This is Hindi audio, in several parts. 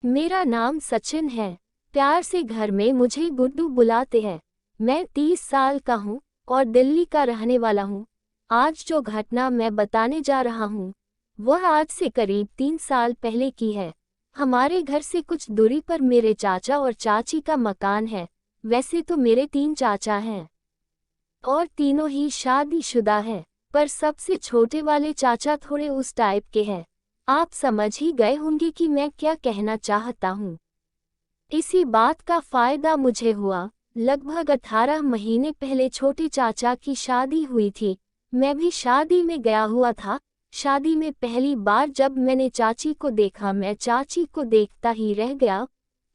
मेरा नाम सचिन है। प्यार से घर में मुझे गुड्डू बुलाते हैं। मैं 30 साल का हूँ और दिल्ली का रहने वाला हूँ। आज जो घटना मैं बताने जा रहा हूँ वह आज से करीब 3 साल पहले की है। हमारे घर से कुछ दूरी पर मेरे चाचा और चाची का मकान है। वैसे तो मेरे 3 चाचा हैं और तीनों ही शादीशुदा हैं, पर सबसे छोटे वाले चाचा थोड़े उस टाइप के हैं। आप समझ ही गए होंगे कि मैं क्या कहना चाहता हूँ। इसी बात का फायदा मुझे हुआ। लगभग 18 महीने पहले छोटे चाचा की शादी हुई थी। मैं भी शादी में गया हुआ था। शादी में पहली बार जब मैंने चाची को देखा, मैं चाची को देखता ही रह गया।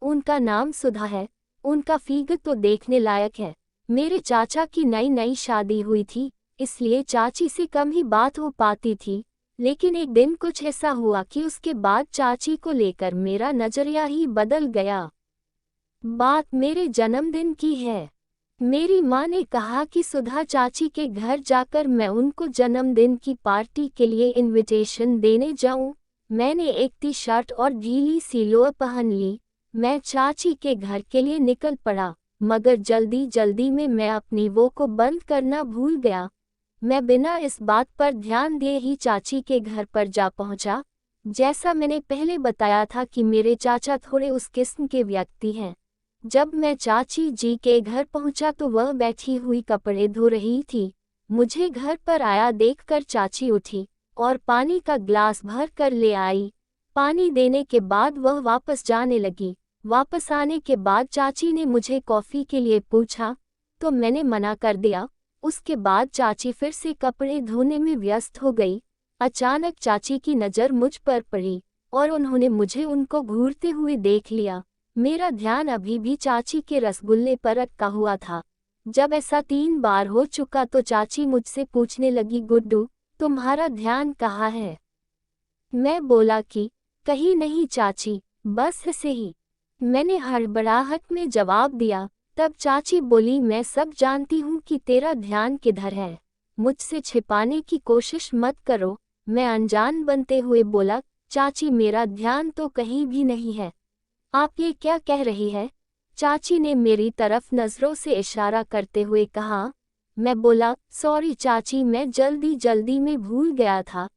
उनका नाम सुधा है। उनका फिगर तो देखने लायक है। मेरे चाचा की नई नई शादी हुई थी, इसलिए चाची से कम ही बात हो पाती थी। लेकिन एक दिन कुछ ऐसा हुआ कि उसके बाद चाची को लेकर मेरा नजरिया ही बदल गया। बात मेरे जन्मदिन की है। मेरी माँ ने कहा कि सुधा चाची के घर जाकर मैं उनको जन्मदिन की पार्टी के लिए इनविटेशन देने जाऊं। मैंने एक टी शर्ट और ढीली सी लोअर पहन ली। मैं चाची के घर के लिए निकल पड़ा, मगर जल्दी जल्दी में मैं अपनी वो को बंद करना भूल गया। मैं बिना इस बात पर ध्यान दिए ही चाची के घर पर जा पहुंचा। जैसा मैंने पहले बताया था कि मेरे चाचा थोड़े उस किस्म के व्यक्ति हैं। जब मैं चाची जी के घर पहुंचा तो वह बैठी हुई कपड़े धो रही थी। मुझे घर पर आया देखकर चाची उठी और पानी का ग्लास भर कर ले आई। पानी देने के बाद वह वापस जाने लगी। वापस आने के बाद चाची ने मुझे कॉफ़ी के लिए पूछा तो मैंने मना कर दिया। उसके बाद चाची फिर से कपड़े धोने में व्यस्त हो गई। अचानक चाची की नज़र मुझ पर पड़ी और उन्होंने मुझे उनको घूरते हुए देख लिया। मेरा ध्यान अभी भी चाची के रसगुल्ले पर अटका हुआ था। जब ऐसा 3 बार हो चुका तो चाची मुझसे पूछने लगी, गुड्डू तुम्हारा ध्यान कहाँ है? मैं बोला कि कहीं नहीं चाची, बस ऐसे ही। मैंने हड़बड़ाहट में जवाब दिया। तब चाची बोली, मैं सब जानती हूँ कि तेरा ध्यान किधर है। मुझसे छिपाने की कोशिश मत करो। मैं अनजान बनते हुए बोला, चाची मेरा ध्यान तो कहीं भी नहीं है। आप ये क्या कह रही है? चाची ने मेरी तरफ नज़रों से इशारा करते हुए कहा। मैं बोला, सॉरी चाची, मैं जल्दी जल्दी में भूल गया था।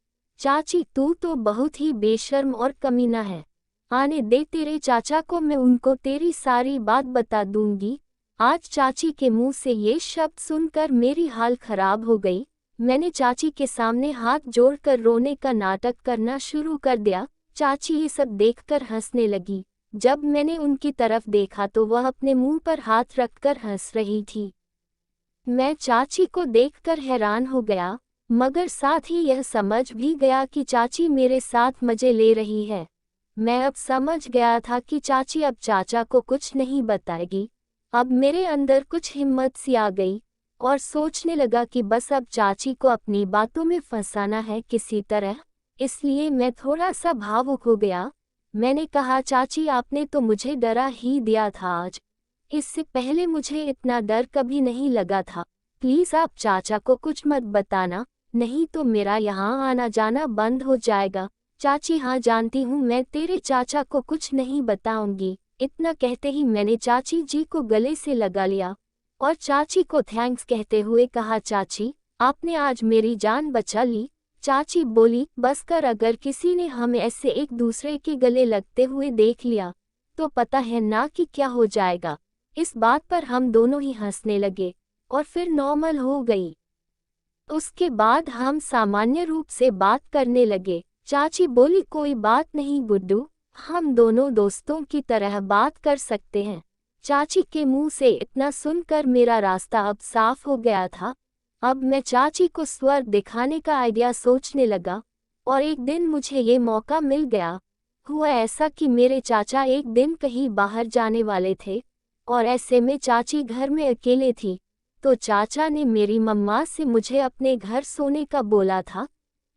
चाची तू तो बहुत ही बेशर्म और कमीना है। आने दे तेरे चाचा को, मैं उनको तेरी सारी बात बता दूंगी। आज चाची के मुंह से ये शब्द सुनकर मेरी हाल खराब हो गई। मैंने चाची के सामने हाथ जोड़कर रोने का नाटक करना शुरू कर दिया। चाची ये सब देखकर हंसने लगी। जब मैंने उनकी तरफ देखा तो वह अपने मुंह पर हाथ रखकर हंस रही थी। मैं चाची को देखकर हैरान हो गया, मगर साथ ही यह समझ भी गया कि चाची मेरे साथ मजे ले रही है। मैं अब समझ गया था कि चाची अब चाचा को कुछ नहीं बताएगी। अब मेरे अंदर कुछ हिम्मत सी आ गई और सोचने लगा कि बस अब चाची को अपनी बातों में फंसाना है किसी तरह। इसलिए मैं थोड़ा सा भावुक हो गया। मैंने कहा, चाची आपने तो मुझे डरा ही दिया था आज। इससे पहले मुझे इतना डर कभी नहीं लगा था। प्लीज़ आप चाचा को कुछ मत बताना, नहीं तो मेरा यहाँ आना जाना बंद हो जाएगा। चाची हाँ जानती हूँ, मैं तेरे चाचा को कुछ नहीं बताऊंगी। इतना कहते ही मैंने चाची जी को गले से लगा लिया और चाची को थैंक्स कहते हुए कहा, चाची आपने आज मेरी जान बचा ली। चाची बोली, बस कर, अगर किसी ने हमें ऐसे एक दूसरे के गले लगते हुए देख लिया तो पता है ना कि क्या हो जाएगा। इस बात पर हम दोनों ही हंसने लगे और फिर नॉर्मल हो गई। उसके बाद हम सामान्य रूप से बात करने लगे। चाची बोली, कोई बात नहीं गुड्डू, हम दोनों दोस्तों की तरह बात कर सकते हैं। चाची के मुंह से इतना सुनकर मेरा रास्ता अब साफ हो गया था। अब मैं चाची को स्वर्ग दिखाने का आइडिया सोचने लगा और एक दिन मुझे ये मौका मिल गया। हुआ ऐसा कि मेरे चाचा एक दिन कहीं बाहर जाने वाले थे और ऐसे में चाची घर में अकेले थी। तो चाचा ने मेरी मम्मा से मुझे अपने घर सोने का बोला था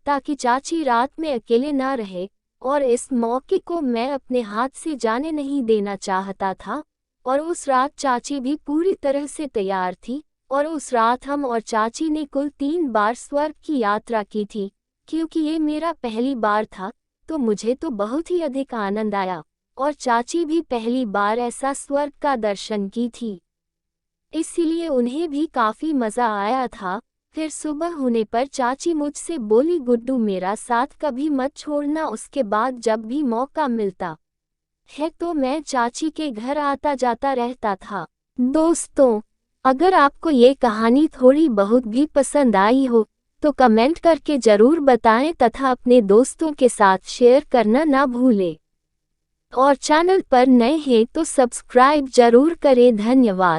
ताकि चाची रात में अकेले ना रहे, और इस मौके को मैं अपने हाथ से जाने नहीं देना चाहता था। और उस रात चाची भी पूरी तरह से तैयार थी और उस रात हम और चाची ने कुल 3 बार स्वर्ग की यात्रा की थी। क्योंकि ये मेरा पहली बार था तो मुझे तो बहुत ही अधिक आनंद आया। और चाची भी पहली बार ऐसा स्वर्ग का दर्शन की थी, इसीलिए उन्हें भी काफी मजा आया था। फिर सुबह होने पर चाची मुझसे बोली, गुड्डू मेरा साथ कभी मत छोड़ना। उसके बाद जब भी मौका मिलता है तो मैं चाची के घर आता जाता रहता था। दोस्तों, अगर आपको ये कहानी थोड़ी बहुत भी पसंद आई हो तो कमेंट करके जरूर बताएं तथा अपने दोस्तों के साथ शेयर करना ना भूलें। और चैनल पर नए हैं तो सब्सक्राइब जरूर करें। धन्यवाद।